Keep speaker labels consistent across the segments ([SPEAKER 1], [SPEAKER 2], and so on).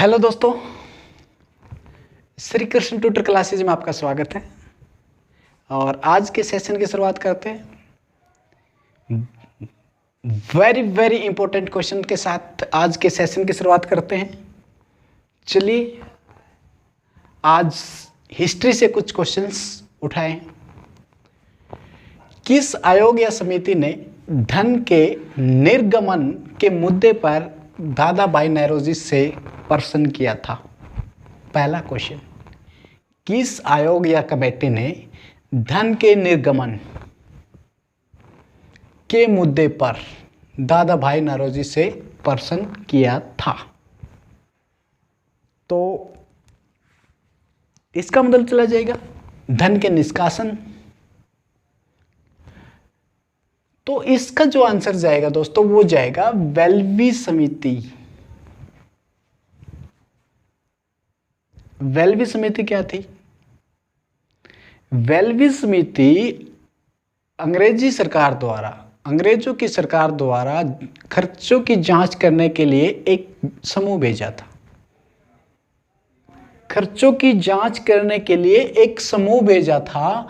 [SPEAKER 1] Hello दोस्तों, Shri Krishna tutor classes में आपका स्वागत है। और आज के सेशन की शुरुआत करते हैं वेरी इंपॉर्टेंट क्वेश्चन के साथ। आज के सेशन की शुरुआत करते हैं। चलिए आज हिस्ट्री से कुछ क्वेश्चंस उठाएं। किस आयोग या समिति ने धन के निर्गमन के मुद्दे पर दादा भाई नौरोजी से प्रश्न किया था? पहला क्वेश्चन, किस आयोग या कमेटी ने धन के निर्गमन के मुद्दे पर दादा भाई नौरोजी से प्रश्न किया था? तो इसका मतलब चला जाएगा धन के निष्कासन। तो इसका जो आंसर जाएगा दोस्तों वो जाएगा वेल्वी समिति। वेल्वी समिति क्या थी? वेल्वी समिति अंग्रेजों की सरकार द्वारा खर्चों की जांच करने के लिए एक समूह भेजा था। खर्चों की जांच करने के लिए एक समूह भेजा था।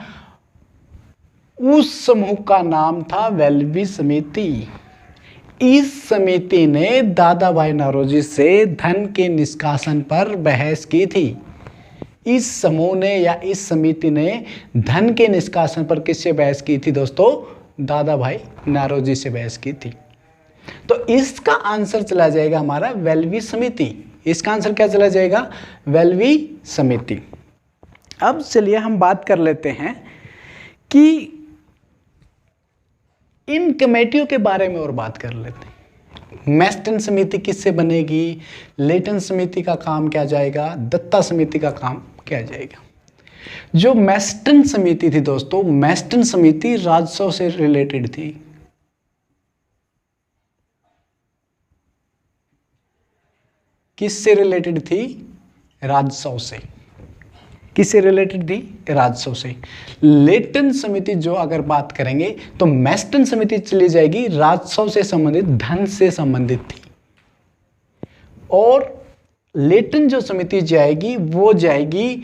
[SPEAKER 1] उस समूह का नाम था वेल्वी समिति। इस समिति ने दादा भाई नौरोजी से धन के निष्कासन पर बहस की थी। इस समूह ने या इस समिति ने धन के निष्कासन पर किससे बहस की थी दोस्तों? दादा भाई नौरोजी से बहस की थी। तो इसका आंसर चला जाएगा हमारा वेल्वी समिति। इसका आंसर क्या चला जाएगा? वेल्वी समिति। अब चलिए हम बात कर लेते हैं कि इन कमेटियों के बारे में और बात कर लेते हैं। मैस्टन समिति किससे बनेगी? लेटन समिति का काम क्या जाएगा? दत्ता समिति का काम क्या जाएगा? जो मैस्टन समिति थी दोस्तों, मैस्टन समिति राजस्व से रिलेटेड थी। किससे रिलेटेड थी? राजस्व से। किससे रिलेटेड थी? राजस्व से। लेटन समिति जो अगर बात करेंगे तो मैस्टन समिति चली जाएगी राजस्व से संबंधित, धन से संबंधित थी। और लेटन जो समिति जाएगी वो जाएगी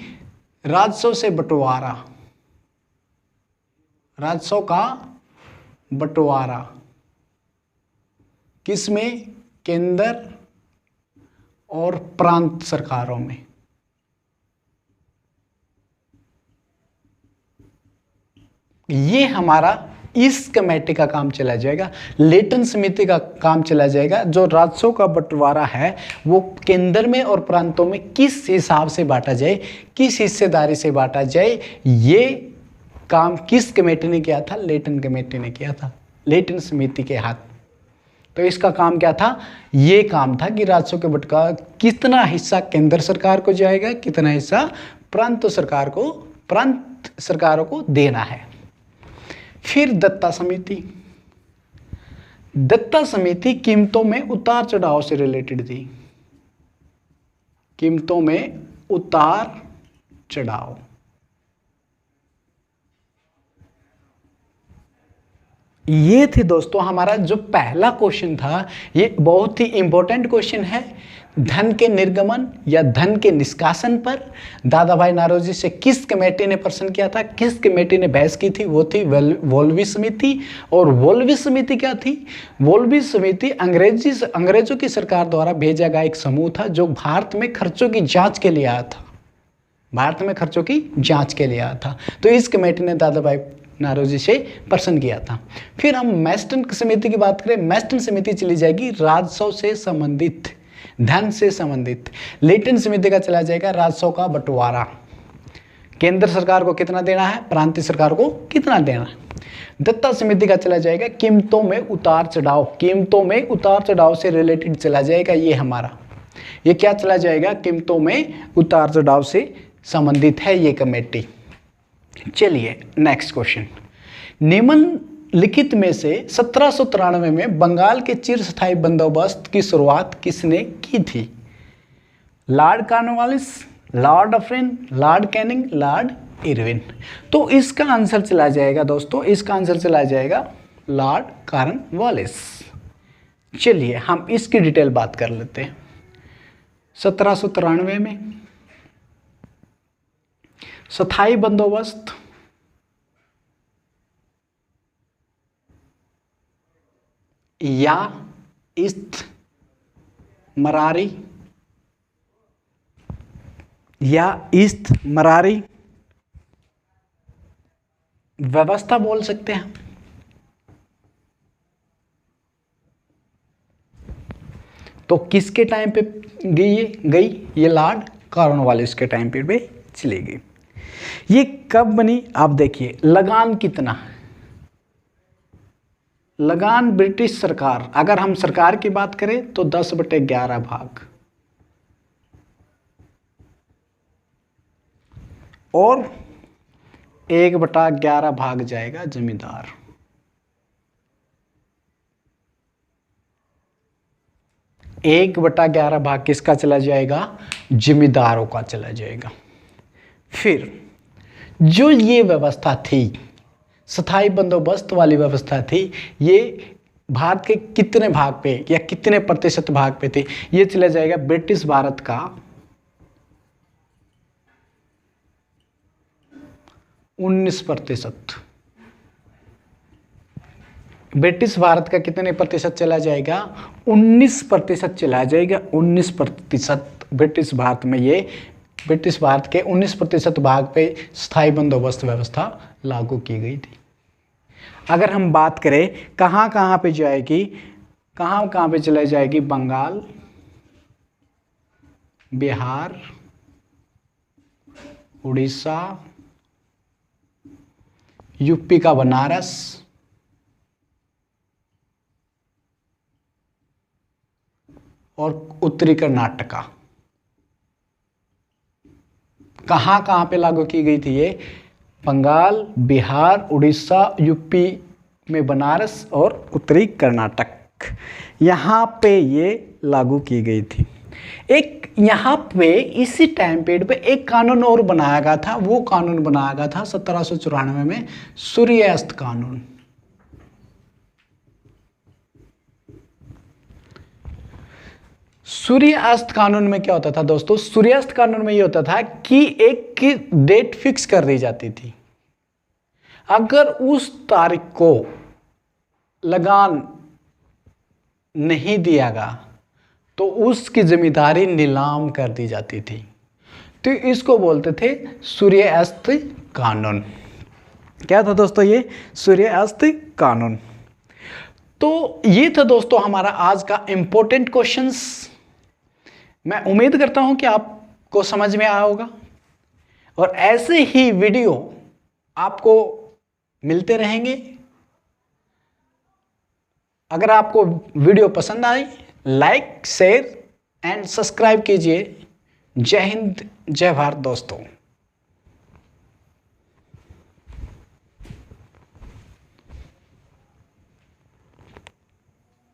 [SPEAKER 1] राजस्व से बंटवारा, राजस्व का बंटवारा। किसमें? केंद्र और प्रांत सरकारों में। ये हमारा इस कमेटी का काम चला जाएगा। लेटन समिति का काम चला जाएगा। जो राजस्व का बंटवारा है वो केंद्र में और प्रांतों में किस हिसाब से बांटा जाए, किस हिस्सेदारी से बांटा जाए, ये काम किस कमेटी ने किया था? लेटन कमेटी ने किया था, लेटन समिति के हाथ। तो इसका काम क्या था? ये काम था कि राजस्व के बंटवारा कितना हिस्सा केंद्र सरकार को जाएगा, कितना हिस्सा प्रांत सरकारों को देना है। फिर दत्ता समिति। दत्ता समिति कीमतों में उतार चढ़ाव से रिलेटेड थी। कीमतों में उतार चढ़ाव। ये थे दोस्तों हमारा जो पहला क्वेश्चन था। ये बहुत ही इंपॉर्टेंट क्वेश्चन है। धन के निर्गमन या धन के निष्कासन पर दादा भाई नौरोजी से किस कमेटी ने प्रश्न किया था, किस कमेटी ने बहस की थी? वो थी वोल्वी समिति। और वोल्वी समिति क्या थी? वोल्वी समिति अंग्रेजों की सरकार द्वारा भेजा गया एक समूह था जो भारत में खर्चों की जांच के लिए आया था। भारत में खर्चों की जांच के लिए आया था। तो इस कमेटी ने दादा भाई नौरोजी से प्रश्न किया था। फिर हम मैस्टन समिति की बात करें। मैस्टन समिति चली जाएगी राजस्व से संबंधित, धन से संबंधित। लेटन समिति का चला जाएगा राजस्व का बंटवारा। केंद्र सरकार को कितना देना है, प्रांतीय सरकार को कितना देना है। दत्ता समिति का चला जाएगा कीमतों में उतार चढ़ाव। कीमतों में उतार चढ़ाव से रिलेटेड चला जाएगा ये हमारा। ये क्या चला जाएगा? कीमतों में उतार चढ़ाव से संबंधित है ये कमेटी। चलिए नेक्स्ट क्वेश्चन। निम्नलिखित में से 1793 में बंगाल के चिरस्थायी बंदोबस्त की शुरुआत किसने की थी? Lord Cornwallis, Lord Dufferin, Lord Canning, Lord Irwin. तो इसका आंसर चला जाएगा दोस्तों, इसका आंसर चला जाएगा लॉर्ड कॉर्नवालिस। चलिए हम इसकी डिटेल बात कर लेते हैं। 1793 में। स्थायी बंदोबस्त या इस्तमरारी व्यवस्था बोल सकते हैं। तो किसके टाइम पे गई ये लॉर्ड कॉर्नवालिस के टाइम पे चली गई। ये कब बनी आप देखिए। लगान कितना, लगान ब्रिटिश सरकार, अगर हम सरकार की बात करें तो 10/11 भाग, और 1/11 भाग जाएगा जमींदार। एक बटा 11 भाग किसका चला जाएगा? जमींदारों का चला जाएगा। फिर जो ये व्यवस्था थी, स्थायी बंदोबस्त वाली व्यवस्था थी, ये भारत के कितने भाग पे या कितने प्रतिशत भाग पे थी? ये चला जाएगा ब्रिटिश भारत का 19%। ब्रिटिश भारत का कितने प्रतिशत चला जाएगा? 19% चला जाएगा। 19% ब्रिटिश भारत में, ये ब्रिटिश भारत के 19% भाग पे स्थायी बंदोबस्त व्यवस्था लागू की गई थी। अगर हम बात करें कहाँ कहाँ पे जाएगी, कहाँ कहाँ पे चला जाएगी? बंगाल, बिहार, उड़ीसा, यूपी का बनारस, और उत्तरी कर्नाटका। कहाँ कहाँ पे लागू की गई थी ये? बंगाल, बिहार, उड़ीसा, यूपी में बनारस और उत्तरी कर्नाटक, यहाँ पे ये लागू की गई थी। एक यहाँ पे इसी टाइम पीरियड पे एक कानून और बनाया गया था। वो कानून बनाया गया था 1794 में, सूर्यास्त कानून। सूर्यास्त कानून में क्या होता था दोस्तों? सूर्यास्त कानून में ये होता था कि एक डेट फिक्स कर दी जाती थी। अगर उस तारीख को लगान नहीं दिया गया तो उसकी जिम्मेदारी नीलाम कर दी जाती थी। तो इसको बोलते थे सूर्यास्त कानून। क्या था दोस्तों? ये सूर्यास्त कानून। तो ये था दोस्तों हमारा आज का इंपॉर्टेंट क्वेश्चंस। मैं उम्मीद करता हूं कि आपको समझ में आया होगा, और ऐसे ही वीडियो आपको मिलते रहेंगे। अगर आपको वीडियो पसंद आए, लाइक, शेयर एंड सब्सक्राइब कीजिए। जय हिंद, जय भारत दोस्तों।